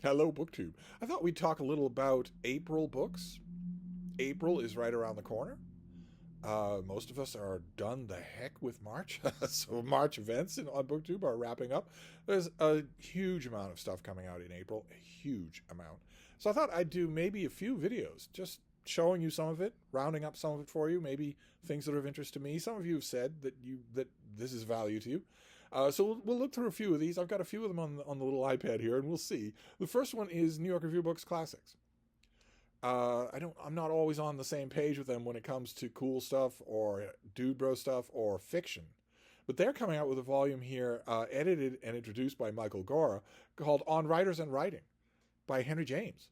Hello, BookTube. I thought we'd talk a little about April books. April is right around the corner. Most of us are done the heck with March, so March events on BookTube are wrapping up. There's a huge amount of stuff coming out in April, a huge amount. So I thought I'd do maybe a few videos, just showing you some of it, rounding up some of it for you, maybe things that are of interest to me. Some of you have said that this is value to you. So we'll look through a few of these. I've got a few of them on the little iPad here, and we'll see. The first one is New York Review Books Classics. I'm not always on the same page with them when it comes to cool stuff or dude bro stuff or fiction, but they're coming out with a volume here, edited and introduced by Michael Gora, called "On Writers and Writing" by Henry James.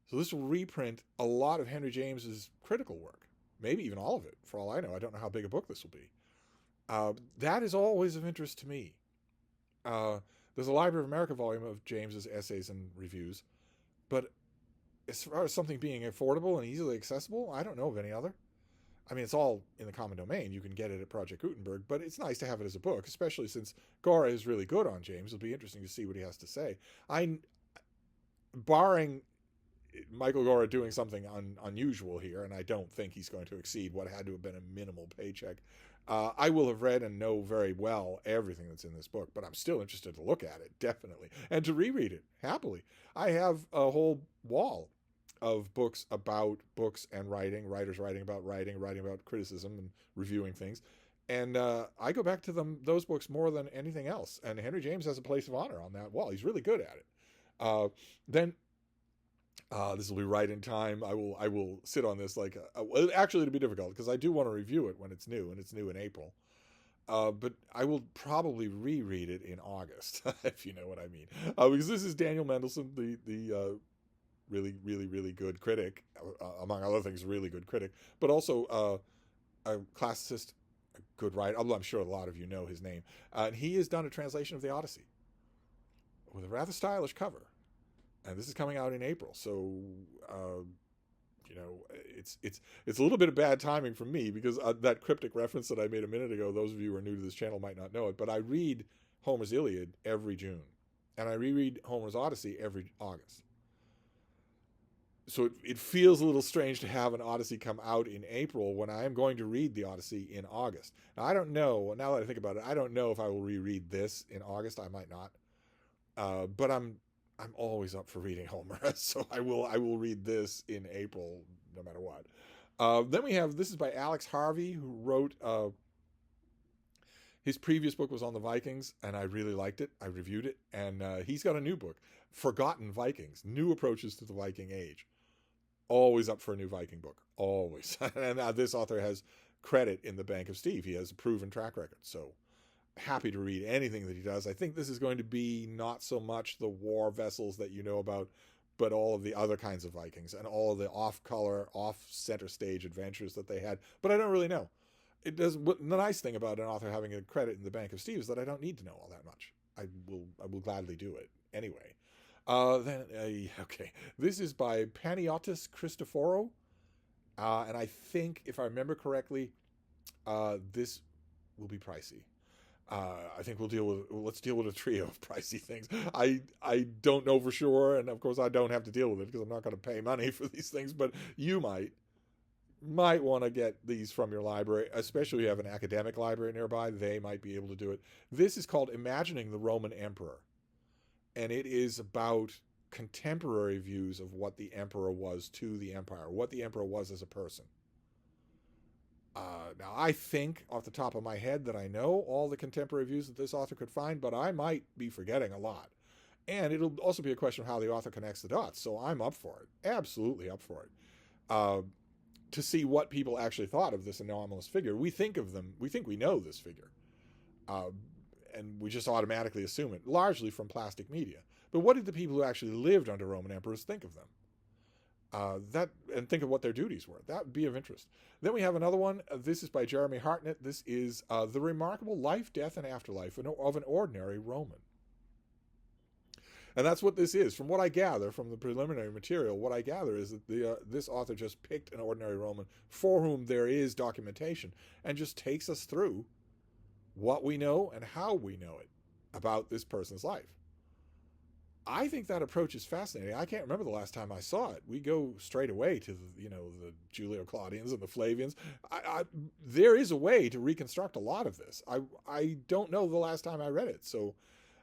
So this will reprint a lot of Henry James's critical work, maybe even all of it. For all I know, I don't know how big a book this will be. That is always of interest to me. There's a Library of America volume of James's essays and reviews, but as far as something being affordable and easily accessible, I don't know of any other. I mean, it's all in the common domain. You can get it at Project Gutenberg, but it's nice to have it as a book, especially since Gora is really good on James. It'll be interesting to see what he has to say. Barring Michael Gora doing something unusual here, and I don't think he's going to exceed what had to have been a minimal paycheck. I will have read and know very well everything that's in this book, but I'm still interested to look at it, definitely, and to reread it, happily. I have a whole wall of books about books and writing, writers writing about criticism and reviewing things. And I go back to those books more than anything else. And Henry James has a place of honor on that wall. He's really good at it. Then this will be right in time. I will sit on this well, actually it'll be difficult because I do want to review it when it's new, and it's new in April. But I will probably reread it in August, if you know what I mean. Because this is Daniel Mendelsohn, the really good critic, among other things, really good critic, but also a classicist, a good writer. Although I'm sure a lot of you know his name. And he has done a translation of the Odyssey with a rather stylish cover. And this is coming out in April, so it's a little bit of bad timing for me because that cryptic reference that I made a minute ago, those of you who are new to this channel might not know it, but I read Homer's Iliad every June, and I reread Homer's Odyssey every August. So it feels a little strange to have an Odyssey come out in April when I am going to read the Odyssey in August. Now, I don't know, now that I think about it, I don't know if I will reread this in August. I might not. But I'm always up for reading Homer, so I will read this in April no matter what. Then we have, this is by Alex Harvey, who wrote, his previous book was on the Vikings, and I really liked it. I reviewed it, and he's got a new book, Forgotten Vikings, New Approaches to the Viking Age. Always up for a new Viking book, always. And this author has credit in the Bank of Steve. He has a proven track record, so happy to read anything that he does. I think this is going to be not so much the war vessels that you know about, but all of the other kinds of Vikings and all of the off-color, off-center stage adventures that they had. But I don't really know. It does. The nice thing about an author having a credit in the Bank of Steve is that I don't need to know all that much. I will gladly do it anyway. Okay, this is by Paniotis Christophorou, and I think, if I remember correctly, this will be pricey. I think let's deal with a trio of pricey things. I don't know for sure, and of course I don't have to deal with it because I'm not going to pay money for these things, but you might want to get these from your library, especially if you have an academic library nearby. They might be able to do it. This is called Imagining the Roman Emperor, and it is about contemporary views of what the emperor was to the empire, what the emperor was as a person. Now, I think off the top of my head that I know all the contemporary views that this author could find, but I might be forgetting a lot. And it'll also be a question of how the author connects the dots, so I'm up for it, absolutely up for it, to see what people actually thought of this anomalous figure. We think we know this figure, and we just automatically assume it, largely from plastic media. But what did the people who actually lived under Roman emperors think of them? And think of what their duties were. That would be of interest. Then we have another one. This is by Jeremy Hartnett. This is The Remarkable Life, Death, and Afterlife of an Ordinary Roman. And that's what this is. From what I gather, from the preliminary material, what I gather is that this author just picked an ordinary Roman for whom there is documentation and just takes us through what we know and how we know it about this person's life. I think that approach is fascinating. I can't remember the last time I saw it. We go straight away to the Julio-Claudians and the Flavians. There is a way to reconstruct a lot of this. I don't know the last time I read it, so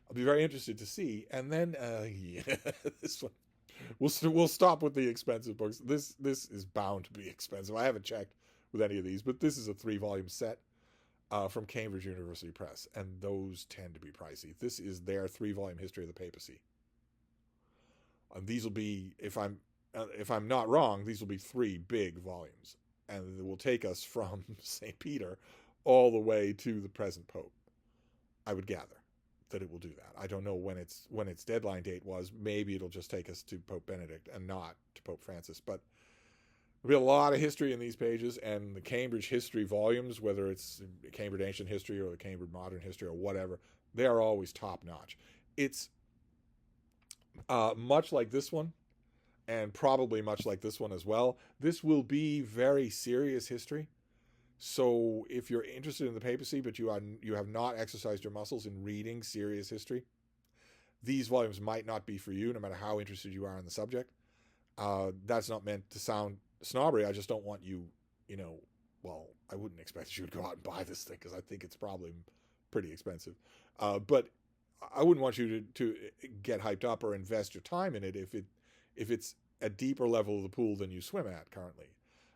I'll be very interested to see. And then yeah, this one we'll stop with the expensive books. This is bound to be expensive. I haven't checked with any of these, but this is a 3-volume set from Cambridge University Press, and those tend to be pricey. This is their 3-volume history of the papacy. And these will be, if I'm not wrong, these will be 3 big volumes, and it will take us from St. Peter all the way to the present Pope. I would gather that it will do that. I don't know when its deadline date was. Maybe it'll just take us to Pope Benedict and not to Pope Francis. But there'll be a lot of history in these pages, and the Cambridge history volumes, whether it's Cambridge Ancient History or the Cambridge Modern History or whatever, they are always top notch. It's much like this one, and probably much like this one as well. This will be very serious history. So if you're interested in the papacy, but you have not exercised your muscles in reading serious history, these volumes might not be for you, no matter how interested you are in the subject. That's not meant to sound snobbery. I just don't want you, well, I wouldn't expect that you would go out and buy this thing, because I think it's probably pretty expensive. But I wouldn't want you to get hyped up or invest your time in it if it's a deeper level of the pool than you swim at currently.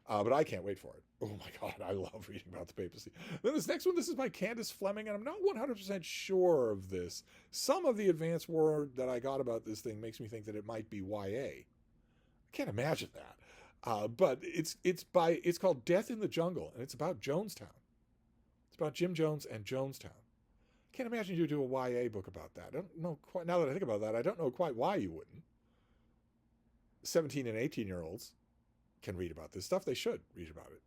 But I can't wait for it. Oh my God, I love reading about the papacy. Then this next one, this is by Candace Fleming, and I'm not 100% sure of this. Some of the advanced word that I got about this thing makes me think that it might be YA. I can't imagine that. But it's called Death in the Jungle, and it's about Jonestown. It's about Jim Jones and Jonestown. Can't imagine you do a YA book about that. I don't know quite, now that I think about that, I don't know quite why you wouldn't. 17 and 18-year-olds can read about this stuff. They should read about it.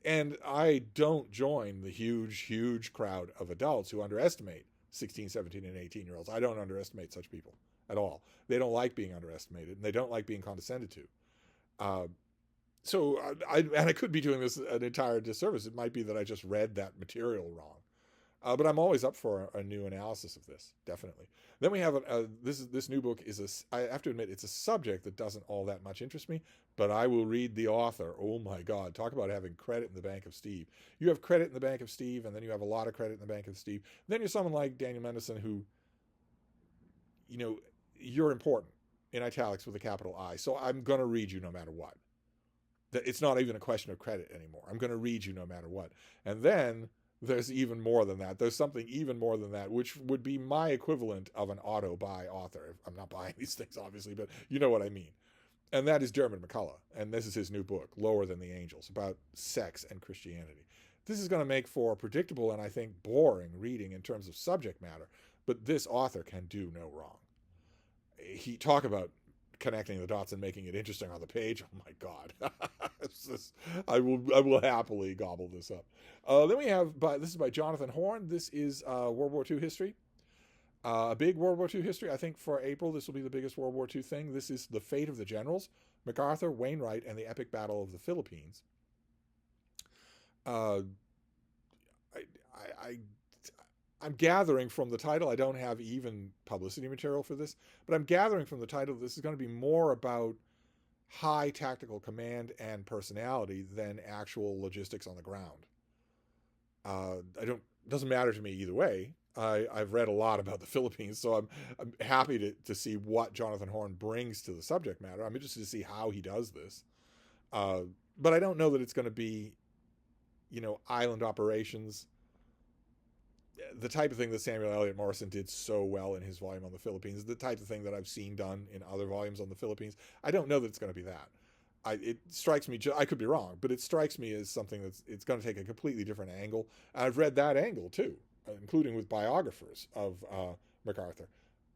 And I don't join the huge crowd of adults who underestimate 16, 17, and 18-year-olds. I don't underestimate such people at all. They don't like being underestimated, and they don't like being condescended to. So I could be doing this an entire disservice. It might be that I just read that material wrong. But I'm always up for a new analysis of this, definitely. Then we have this new book I have to admit, it's a subject that doesn't all that much interest me, but I will read the author. Oh my God, talk about having credit in the bank of Steve. You have credit in the bank of Steve, and then you have a lot of credit in the bank of Steve. Then you're someone like Daniel Mendelssohn who, you're important, in italics with a capital I. So I'm going to read you no matter what. It's not even a question of credit anymore. I'm going to read you no matter what. And then there's even more than that. There's something even more than that, which would be my equivalent of an auto-buy author. I'm not buying these things, obviously, but you know what I mean. And that is Dermot McCullough. And this is his new book, Lower Than the Angels, about sex and Christianity. This is going to make for predictable and, I think, boring reading in terms of subject matter, but this author can do no wrong. He talk about connecting the dots and making it interesting on the page. Oh my God. I will happily gobble this up. Then we have, this is by Jonathan Horn. This is World War II history. A big World War II history. I think for April, this will be the biggest World War II thing. This is The Fate of the Generals, MacArthur, Wainwright, and the Epic Battle of the Philippines. I'm gathering from the title, I don't have even publicity material for this, but I'm gathering from the title this is going to be more about high tactical command and personality than actual logistics on the ground. Doesn't matter to me either way. I've read a lot about the Philippines, so I'm happy to see what Jonathan Horn brings to the subject matter. I'm interested to see how he does this. But I don't know that it's going to be, island operations, the type of thing that Samuel Eliot Morison did so well in his volume on the Philippines, the type of thing that I've seen done in other volumes on the Philippines. I don't know that it's going to be that. It strikes me, I could be wrong, but it strikes me as something it's going to take a completely different angle. And I've read that angle too, including with biographers of MacArthur.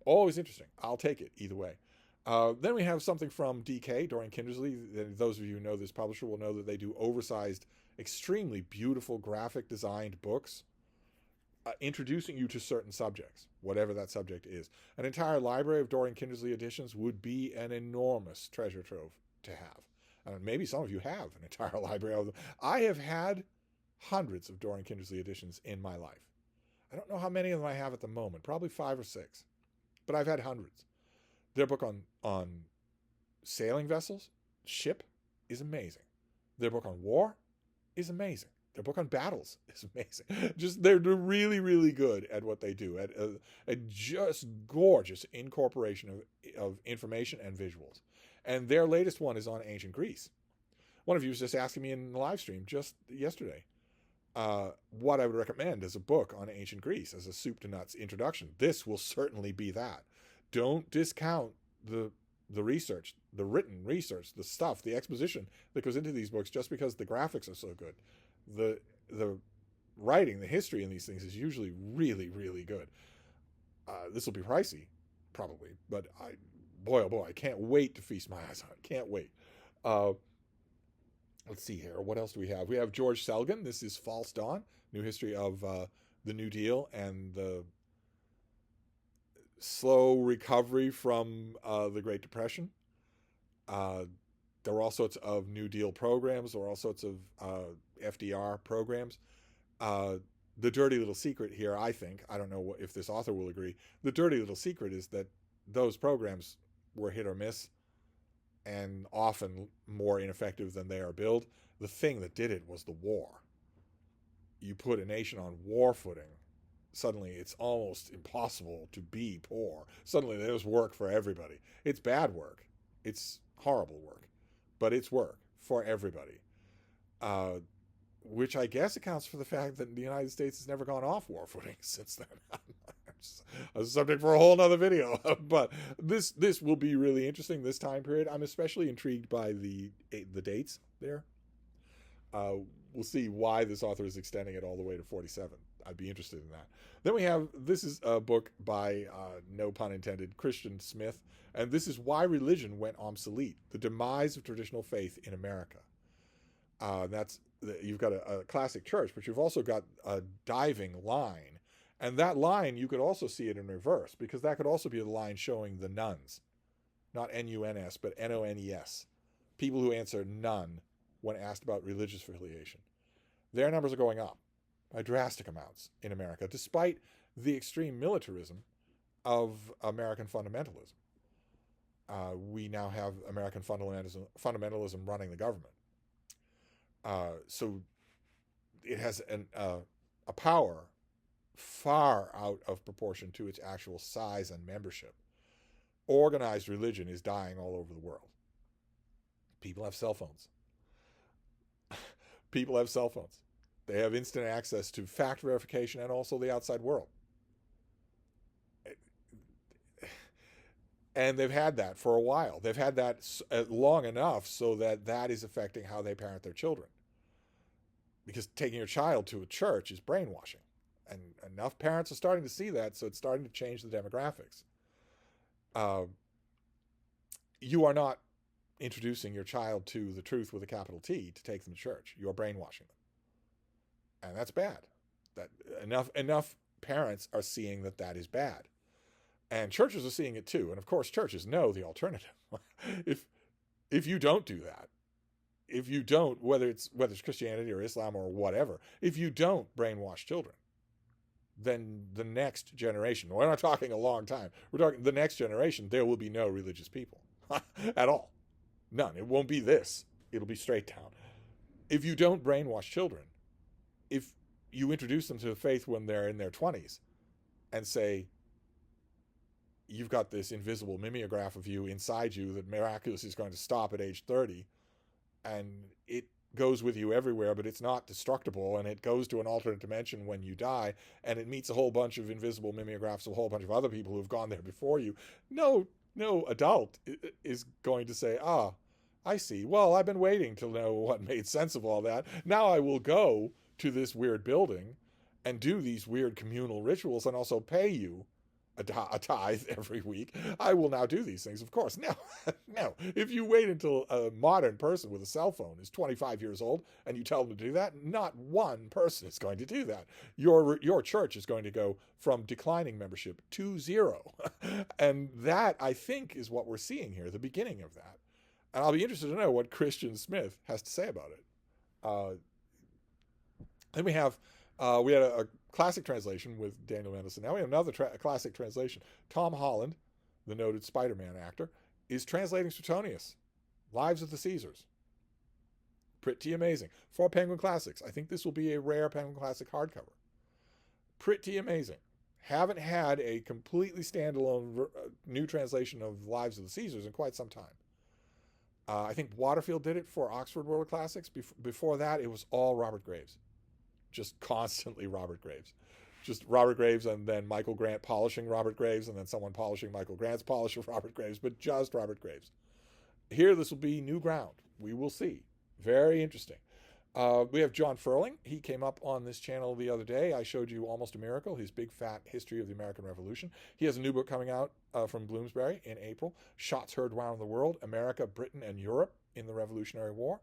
Always interesting. I'll take it either way. Then we have something from DK, Dorian Kindersley. Those of you who know this publisher will know that they do oversized, extremely beautiful graphic designed books. Introducing you to certain subjects, whatever that subject is. An entire library of Dorian Kindersley editions would be an enormous treasure trove to have. And maybe some of you have an entire library of them. I have had hundreds of Dorian Kindersley editions in my life. I don't know how many of them I have at the moment, probably 5 or 6. but I've had hundreds. Their book on sailing vessels, ship, is amazing. Their book on war is amazing. Their book on battles is amazing. Just they're really, really good at what they do, at a just gorgeous incorporation of information and visuals. And their latest one is on ancient Greece. One of you was just asking me in the live stream just yesterday what I would recommend as a book on ancient Greece, as a soup to nuts introduction. This will certainly be that. Don't discount the research, the written research, the stuff, the exposition that goes into these books just because the graphics are so good. The writing, the history in these things is usually really, really good. This will be pricey, probably, but boy, oh boy, I can't wait to feast my eyes on it. Can't wait. Let's see here. What else do we have? We have George Selgin. This is False Dawn, New History of the New Deal and the slow recovery from the Great Depression. There were all sorts of New Deal programs. There were all sorts of FDR programs. The dirty little secret here, I think, I don't know if this author will agree, the dirty little secret is that those programs were hit or miss and often more ineffective than they are billed. The thing that did it was the war. You put a nation on war footing, suddenly it's almost impossible to be poor. Suddenly there's work for everybody. It's bad work. It's horrible work, but it's work for everybody. Which I guess accounts for the fact that the United States has never gone off war footing since then. A subject for a whole nother video. But this will be really interesting, this time period. I'm especially intrigued by the dates there. We'll see why this author is extending it all the way to 47. I'd be interested in that. Then we have, this is a book by, no pun intended, Christian Smith. And this is Why Religion Went Obsolete, The Demise of Traditional Faith in America. You've got a classic church, but you've also got a diving line. And that line, you could also see it in reverse, because that could also be the line showing the nuns. Not N-U-N-S, but N-O-N-E-S. People who answer none when asked about religious affiliation. Their numbers are going up by drastic amounts in America, despite the extreme militarism of American fundamentalism. We now have American fundamentalism running the government. So it has a power far out of proportion to its actual size and membership. Organized religion is dying all over the world. People have cell phones. People have cell phones. They have instant access to fact verification and also the outside world. And they've had that for a while. They've had that long enough so that is affecting how they parent their children. Because taking your child to a church is brainwashing. And enough parents are starting to see that, so it's starting to change the demographics. You are not introducing your child to the truth with a capital T to take them to church. You're brainwashing them. And that's bad. That enough parents are seeing that is bad. And churches are seeing it too. And of course, churches know the alternative. If you don't do that, if you don't, whether it's Christianity or Islam or whatever, if you don't brainwash children, then the next generation, we're not talking a long time, we're talking the next generation, there will be no religious people at all. None. It won't be this. It'll be straight down. If you don't brainwash children, if you introduce them to the faith when they're in their 20s and say, you've got this invisible mimeograph of you inside you that miraculously is going to stop at age 30, and it goes with you everywhere, but it's not destructible, and it goes to an alternate dimension when you die, and it meets a whole bunch of invisible mimeographs of a whole bunch of other people who've gone there before you. No adult is going to say, I see. Well, I've been waiting to know what made sense of all that. Now I will go to this weird building and do these weird communal rituals and also pay you a tithe every week. I will now do these things. Of course, no. If you wait until a modern person with a cell phone is 25 years old and you tell them to do that, not one person is going to do that. Your church is going to go from declining membership to 0. And that, I think, is what we're seeing here, the beginning of that. And I'll be interested to know what Christian Smith has to say about it. Then we had classic translation with Daniel Mendelsohn. Now we have another classic translation. Tom Holland, the noted Spider-Man actor, is translating Suetonius, Lives of the Caesars. Pretty amazing. For Penguin Classics. I think this will be a rare Penguin Classic hardcover. Pretty amazing. Haven't had a completely standalone new translation of Lives of the Caesars in quite some time. I think Waterfield did it for Oxford World Classics. Before that, it was all Robert Graves. Just constantly Robert Graves. Just Robert Graves and then Michael Grant polishing Robert Graves and then someone polishing Michael Grant's polish of Robert Graves, but just Robert Graves. Here, this will be new ground. We will see. Very interesting. We have John Ferling. He came up on this channel the other day. I showed you Almost a Miracle, his big fat history of the American Revolution. He has a new book coming out from Bloomsbury in April, Shots Heard Around the World, America, Britain, and Europe in the Revolutionary War.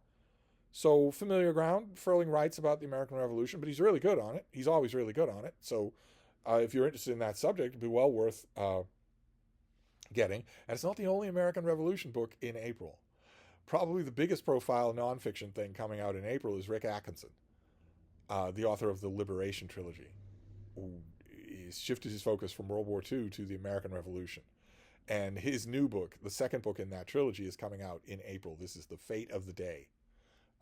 So familiar ground. Ferling writes about the American Revolution, but he's really good on it. He's always really good on it. So if you're interested in that subject, it'd be well worth getting. And it's not the only American Revolution book in April. Probably the biggest profile nonfiction thing coming out in April is Rick Atkinson, the author of the Liberation trilogy. He's shifted his focus from World War II to the American Revolution. And his new book, the second book in that trilogy, is coming out in April. This is The Fate of the Day.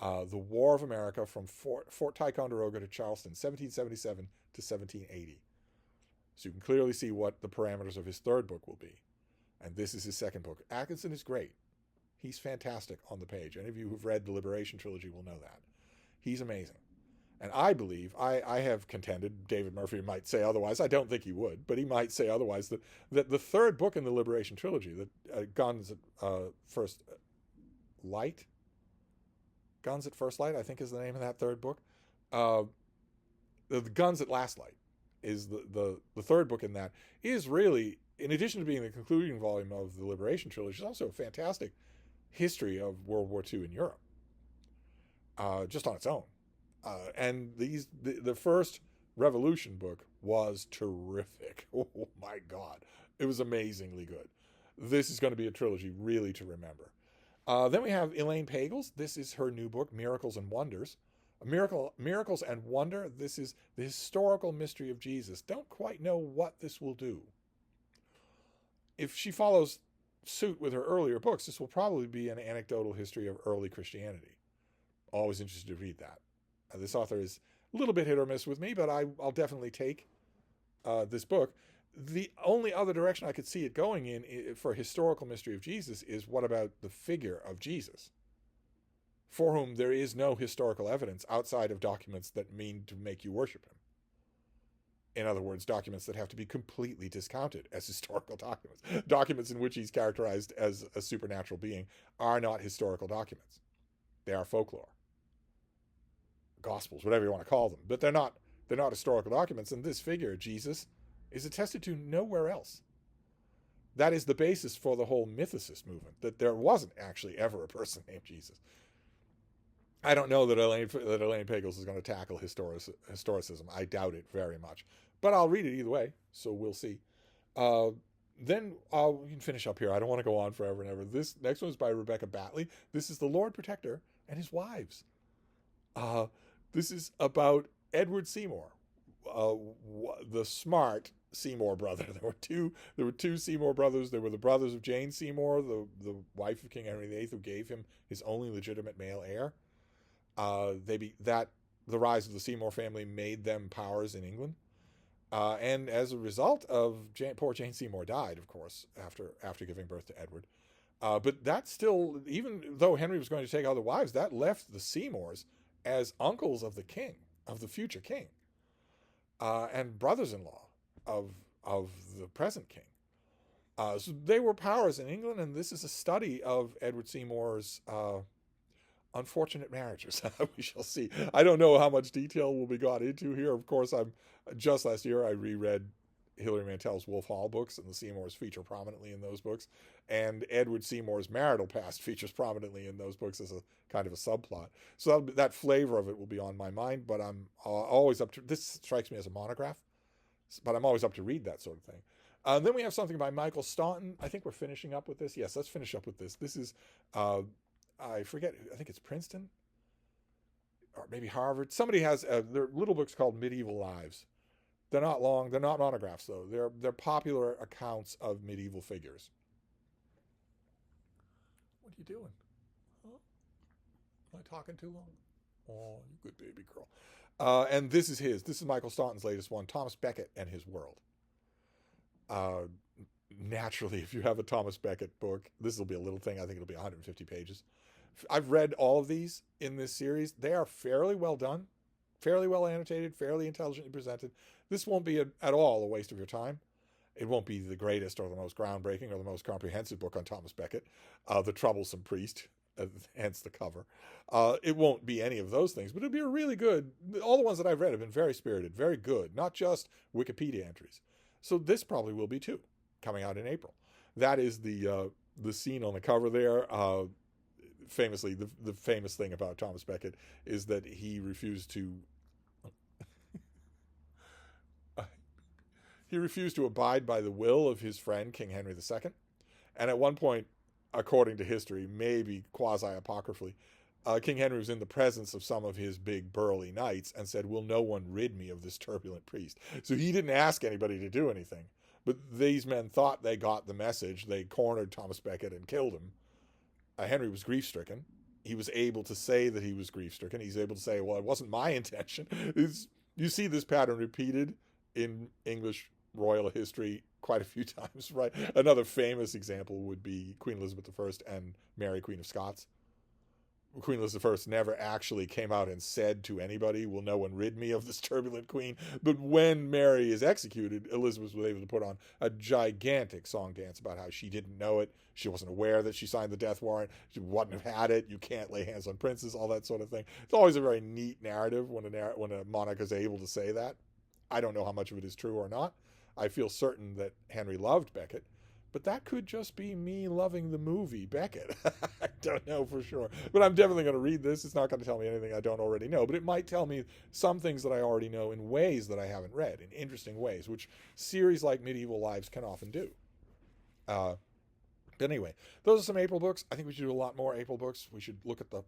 The War of America from Fort Ticonderoga to Charleston, 1777 to 1780. So you can clearly see what the parameters of his third book will be. And this is his second book. Atkinson is great. He's fantastic on the page. Any of you who've read the Liberation trilogy will know that. He's amazing. And I believe, I have contended, David Murphy might say otherwise, I don't think he would, but he might say otherwise, that the third book in the Liberation trilogy, Guns at First Light, Guns at First Light, I think is the name of that third book. The Guns at Last Light is the third book in that, is really, in addition to being the concluding volume of the Liberation trilogy, is also a fantastic history of World War II in Europe, just on its own. And the first Revolution book was terrific. Oh my God. It was amazingly good. This is going to be a trilogy really to remember. Then we have Elaine Pagels. This is her new book, Miracles and Wonders. Miracles and Wonder. This is the historical mystery of Jesus. Don't quite know what this will do. If she follows suit with her earlier books, this will probably be an anecdotal history of early Christianity. Always interested to read that. This author is a little bit hit or miss with me, but I'll definitely take this book. The only other direction I could see it going in for historical mystery of Jesus is what about the figure of Jesus, for whom there is no historical evidence outside of documents that mean to make you worship him. In other words, documents that have to be completely discounted as historical documents. Documents in which he's characterized as a supernatural being are not historical documents. They are folklore, gospels, whatever you want to call them. But they're not historical documents. And this figure, Jesus, is attested to nowhere else. That is the basis for the whole mythicist movement, that there wasn't actually ever a person named Jesus. I don't know that Elaine Pagels is going to tackle historicism. I doubt it very much. But I'll read it either way, so we'll see. Then we can finish up here. I don't want to go on forever and ever. This next one is by Rebecca Batley. This is The Lord Protector and His Wives. This is about Edward Seymour, the smart Seymour brother. There were two Seymour brothers. There were the brothers of Jane Seymour, the wife of King Henry VIII, who gave him his only legitimate male heir. The rise of the Seymour family made them powers in England. And as a result of poor Jane Seymour died, of course, after giving birth to Edward. But that still, even though Henry was going to take other wives, that left the Seymours as uncles of the king, of the future king, and brothers-in-law of the present king. So they were powers in England, and this is a study of Edward Seymour's unfortunate marriages. We shall see. I don't know how much detail will be got into here. Of course, just last year I reread Hilary Mantel's Wolf Hall books, and the Seymours feature prominently in those books, and Edward Seymour's marital past features prominently in those books as a kind of a subplot. So that flavor of it will be on my mind, but I'm always up to, this strikes me as a monograph, but I'm always up to read that sort of thing. Then we have something by Michael Staunton. I think we're finishing up with this. Yes, let's finish up with this. This is, I forget, I think it's Princeton, or maybe Harvard. Somebody has, their little book's called Medieval Lives. They're not long. They're not monographs, though. They're popular accounts of medieval figures. What are you doing? Huh? Am I talking too long? Oh, you good baby girl. And this is his. This is Michael Staunton's latest one, Thomas Becket and His World. Uh, Naturally, if you have a Thomas Becket book, this will be a little thing. I think it'll be 150 pages. I've read all of these in this series. They are fairly well done, fairly well annotated, fairly intelligently presented. This won't be at all a waste of your time. It won't be the greatest or the most groundbreaking or the most comprehensive book on Thomas Becket, the troublesome priest, hence the cover. It won't be any of those things, but it'll be a really good. All the ones that I've read have been very spirited, very good, not just Wikipedia entries. So this probably will be too, coming out in April. That is the scene on the cover there. Famously, the famous thing about Thomas Becket is that he refused to abide by the will of his friend King Henry II, and at one point, according to history, maybe quasi-apocryphally, King Henry was in the presence of some of his big burly knights and said, "Will no one rid me of this turbulent priest?" So he didn't ask anybody to do anything, but these men thought they got the message. They cornered Thomas Becket and killed him. Henry was grief-stricken. He was able to say that he was grief-stricken. He's able to say, "Well, it wasn't my intention." You see this pattern repeated in English royal history quite a few times, right? Another famous example would be Queen Elizabeth I and Mary, Queen of Scots. Queen Elizabeth I never actually came out and said to anybody, "Will no one rid me of this turbulent queen?" But when Mary is executed, Elizabeth was able to put on a gigantic song dance about how she didn't know it. She wasn't aware that she signed the death warrant. She wouldn't have had it. You can't lay hands on princes, all that sort of thing. It's always a very neat narrative when a monarch is able to say that. I don't know how much of it is true or not. I feel certain that Henry loved Becket, but that could just be me loving the movie Becket. I don't know for sure. But I'm definitely going to read this. It's not going to tell me anything I don't already know, but it might tell me some things that I already know in ways that I haven't read, in interesting ways, which series like Medieval Lives can often do. But anyway, those are some April books. I think we should do a lot more April books. We should look at the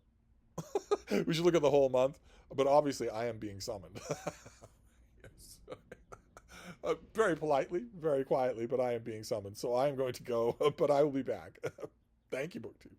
we should look at the whole month. But obviously, I am being summoned. Yes. Very politely, very quietly, but I am being summoned. So I am going to go, but I will be back. Thank you, BookTube.